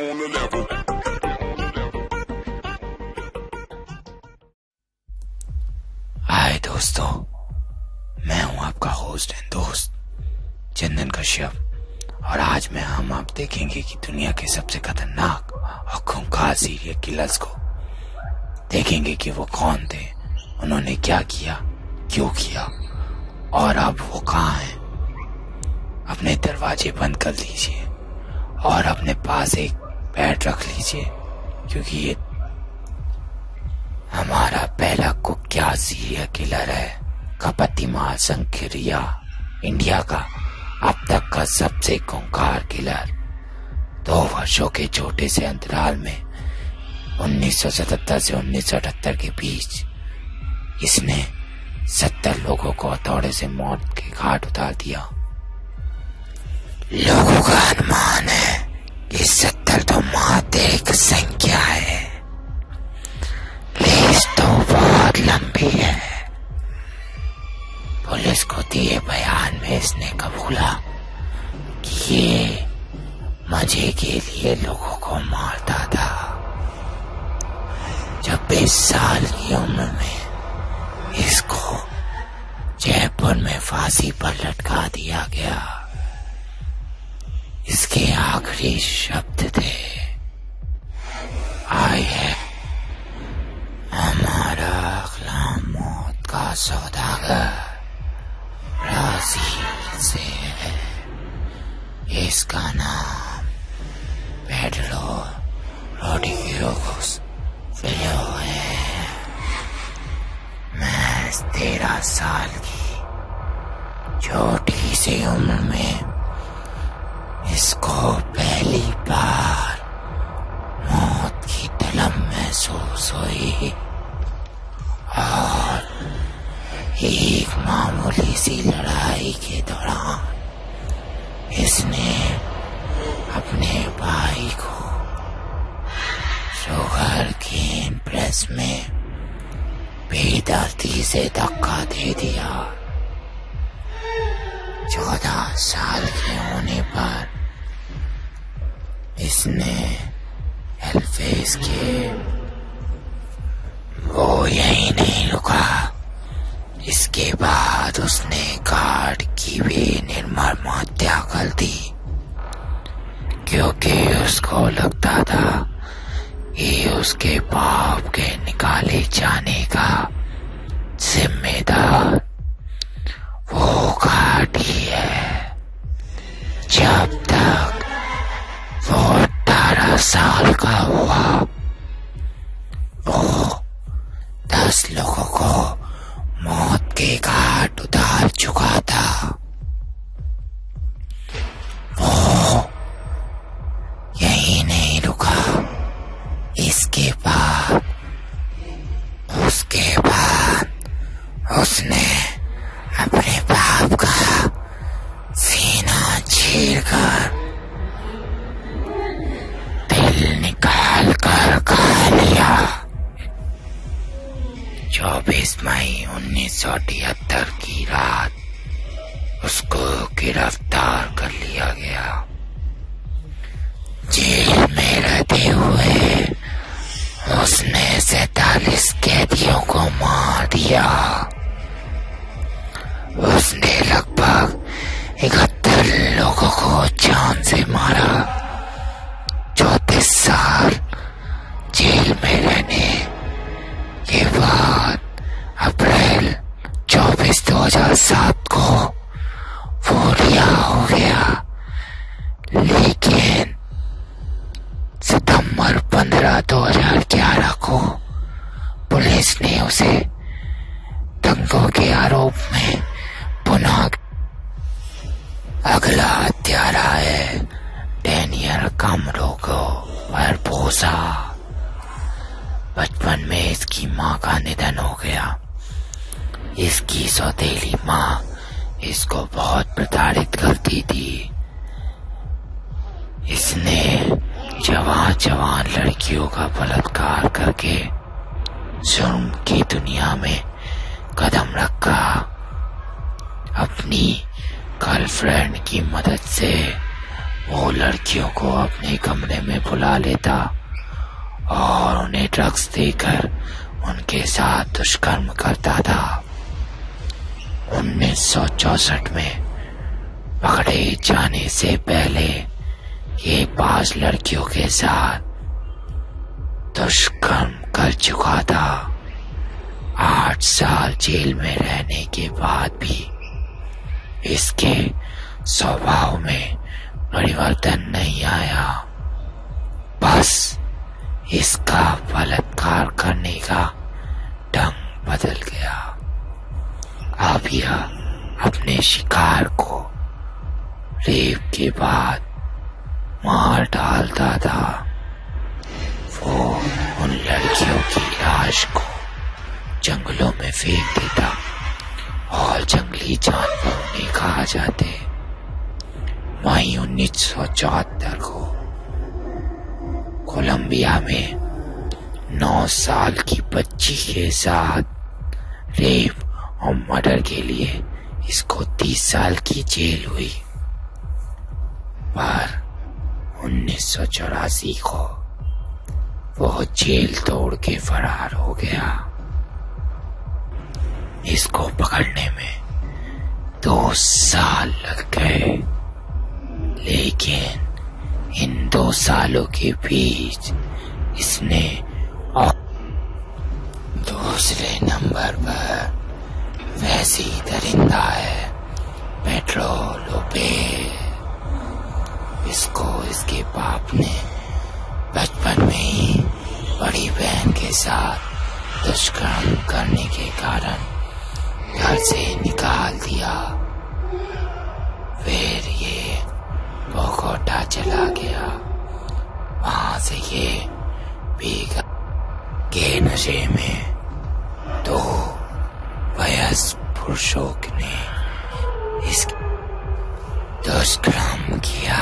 on the level. हाय दोस्तों, मैं हूं आपका होस्ट एंड दोस्त चंदन कश्यप, और आज हम आप देखेंगे कि दुनिया के सबसे खतरनाक और खूंखार सीरियल किलर्स को देखेंगे कि वो कौन थे, उन्होंने क्या किया, क्यों किया और अब वो कहाँ हैं। अपने दरवाजे बंद कर लीजिए और अपने पास एक बैट रख लीजिए, क्योंकि ये हमारा पहला कुख्यात सीरियल किलर है। कपतिमाल संक्रिया, इंडिया का अब तक का सबसे खूंखार किलर। 2 वर्षों के छोटे से अंतराल में 1977 से 1978 के बीच इसने 70 लोगों को हथौड़े से मौत के घाट उतार दिया। लोगों का अनुमान है कि 70 तो माध्यिक संख्या है, लिस्ट तो बहुत लंबी है। पुलिस को दिए बयान में इसने कबूला कि ये मजे के लिए लोगों को मारता था। 26 साल की उम्र में इसको जयपुर में फांसी पर लटका दिया गया। इसके आखिरी शब्द थे, आई है हमारा अगला मौत का सौदागर ब्राजील से है, इसका नाम पेड्रो रोड्रिगेज फिलो है। मैं 13 साल की छोटी सी उम्र में इसको पहली बार मौत की तलब महसूस हुई, और एक मामूली सी लड़ाई के दौरान इसने अपने भाई को शुगर केन प्रेस में बेदर्दी से धक्का दे दिया। 14 साल के होने पर इसने एल्फेस के वो यही नहीं रुका। इसके बाद उसने गार्ड की भी निर्मम हत्या कर दी, क्योंकि उसको लगता था कि उसके बाप के निकाले जाने का जिम्मेदार वो गार्ड ही है। जब तक वो 18 साल का हुआ, वो 10 लोगों को मौत के घाट उतार चुका था। वो यही नहीं रुका, उसके बाद उसने अपने बाप का सीना चीरकर दिल निकाल कर खा लिया। 24 मई 1978 की रात उसको गिरफ्तार कर लिया गया। जेल में रहते हुए उसने 47 कैदियों को मार दिया। उसने लगभग 71 लोगों को जान से मारा। 34 साल जेल में रहने के बाद अप्रैल 24, 2007 को वो रिहा हो गया, लेकिन सितंबर 15, 2011 को पुलिस ने उसे दंगों के आरोप में पुनः अगला हत्यारा है डेनियल कामरो को बरपोसा। बचपन में इसकी माँ का निधन हो गया। इसकी सौतेली माँ इसको बहुत प्रताड़ित करती थी। इसने जवान लड़कियों का बलात्कार करके जुर्म की दुनिया में कदम रखा। अपनी गर्लफ्रेंड की मदद से वो लड़कियों को अपने कमरे में बुला लेता और उन्हें ड्रग्स देकर उनके साथ दुष्कर्म करता था। 1964 में पकड़े जाने से पहले ये 5 लड़कियों के साथ दुष्कर्म कर चुका था। 8 साल जेल में रहने के बाद भी इसके स्वभाव में परिवर्तन नहीं आया। बस इसका बलात्कार करने का ढंग बदल गया। अब यह अपने शिकार को रेप के बाद मार डालता था। वो उन लड़कियों की लाश को जंगलों में फेंक देता और जंगली जानवर उन्हें खा जाते। मई 1974 को कोलंबिया में 9 साल की बच्ची के साथ रेप और मर्डर के लिए इसको 30 साल की जेल हुई। पर 1984 को वो जेल तोड़ के फरार हो गया। इसको पकड़ने में 2 साल लग गए, लेकिन इन 2 सालों के बीच इसने दूसरे नंबर पर वैसी दरिंदा है पेड्रो लोपेज। इसको इसके बाप ने बचपन में ही बड़ी बहन के साथ दुष्कर्म करने के कारण घर से निकाल दिया। फिर ये बोगोटा चला गया। वहां से ये भीगा के नशे में 2 वयस्क पुरुषों ने इस दुष्कर्म किया।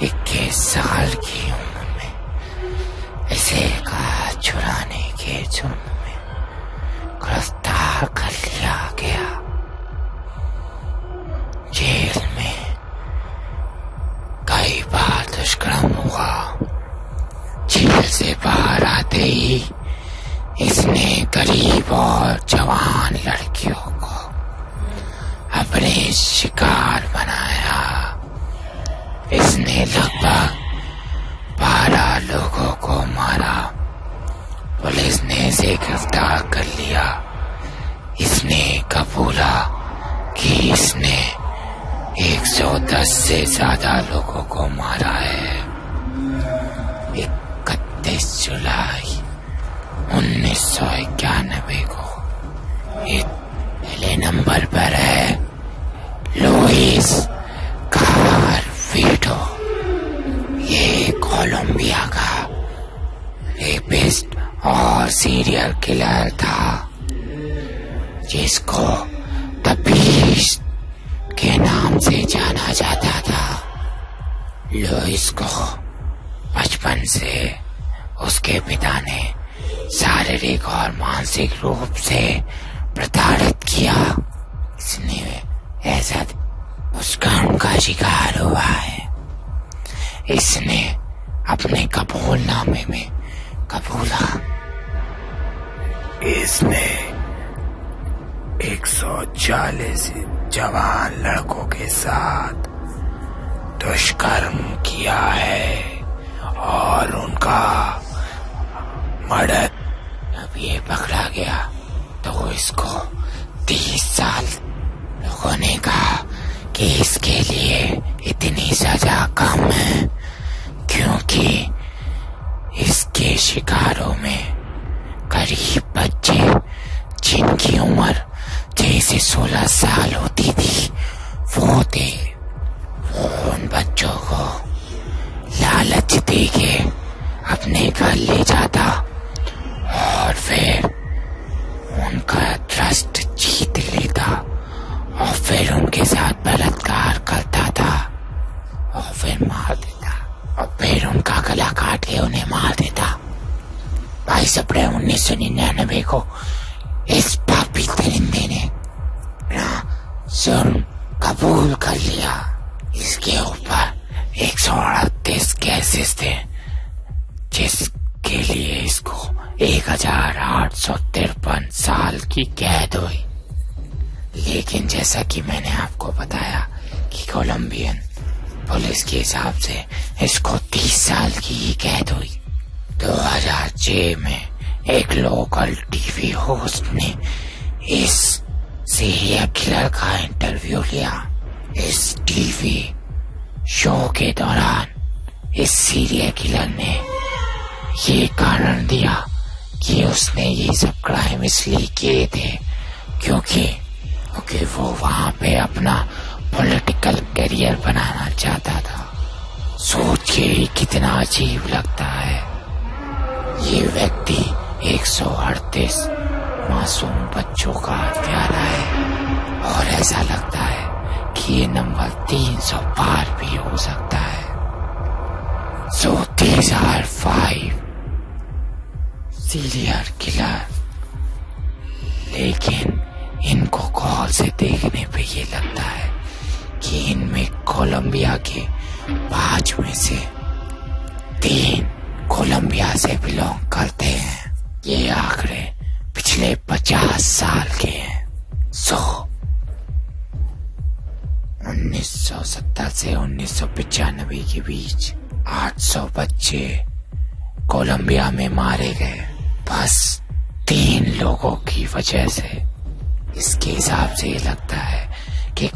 21 साल की उम्र में इसे कार चुराने के जुर्म में गिरफ्तार कर लिया गया। जेल में कई बार दुष्कर्म हुआ। जेल से बाहर आते ही इसने गरीब और जवान लड़कियों को अपने शिकार बनाया। इसने लगभग 12 लोगों को मारा। पुलिस ने इसे गिरफ्तार कर लिया। इसने कबूला कि इसने 110 से ज्यादा लोगों को मारा है। 31 जुलाई 1991 को पहले नंबर पर है लुइस कार्वीटो। ये कोलंबिया का रेपिस्ट और सीरियल किलर था, जिसको द बीस्ट के नाम से जाना जाता था। लुइस को बचपन से उसके पिता ने शारीरिक और मानसिक रूप से प्रताड़ित किया। इसने ऐसा उस काम का शिकार हुआ है। इसने अपने कबूलनामे में कबूला इसने 140 जवान लड़कों के साथ दुष्कर्म किया है और उनका मर्डर। अब ये पकड़ा गया तो इसको 30 साल। लोगों ने कहा कि इसके लिए इतनी सजा कम है क्योंकि इसके शिकारों में करीब बच्चे जिनकी उम्र 6 से 16 साल होती थी वो थे। वो उन बच्चों को लालच देके अपने घर ले जाता और फिर उनका ट्रस्ट जीत लेता और फिर उनके साथ बलात्कार करता था और फिर मार देता और फिर उनका गला काट के उन्हें मार देता। 22 अप्रैल 1999 को इस पापी दरिंदे ने जुर्म कबूल कर लिया। इसके ऊपर 138 केसेस थे जिसके लिए इसको 1853 साल की कैद हुई। लेकिन जैसा कि मैंने आपको बताया कि कोलंबियन पुलिस के हिसाब से इसको 30 साल की ही कैद हुई। 2006 में एक लोकल टीवी होस्ट ने इस सीरियल किलर का इंटरव्यू लिया। इस टीवी शो के दौरान इस सीरियल किलर ने ये कारण दिया कि उसने ये सब क्राइम इसलिए किए थे क्योंकि वो वहां पे अपना पॉलिटिकल करियर बनाना चाहता था। सोचिए कितना अजीब लगता है। ये व्यक्ति 138 मासूम बच्चों का हत्यारा है और ऐसा लगता है कि ये नंबर 300 पार भी हो सकता है। So these are 5 serial killer. लेकिन इनको कॉल से देखने पे ये लगता है कि इनमें कोलंबिया के 5 में से 3 कोलंबिया से बिलोंग करते हैं। ये आंकड़े पिछले 50 साल के हैं। 1970 से 1995 के बीच 800 बच्चे कोलंबिया में मारे गए बस 3 लोगों की वजह से। इसके हिसाब से ये लगता है कि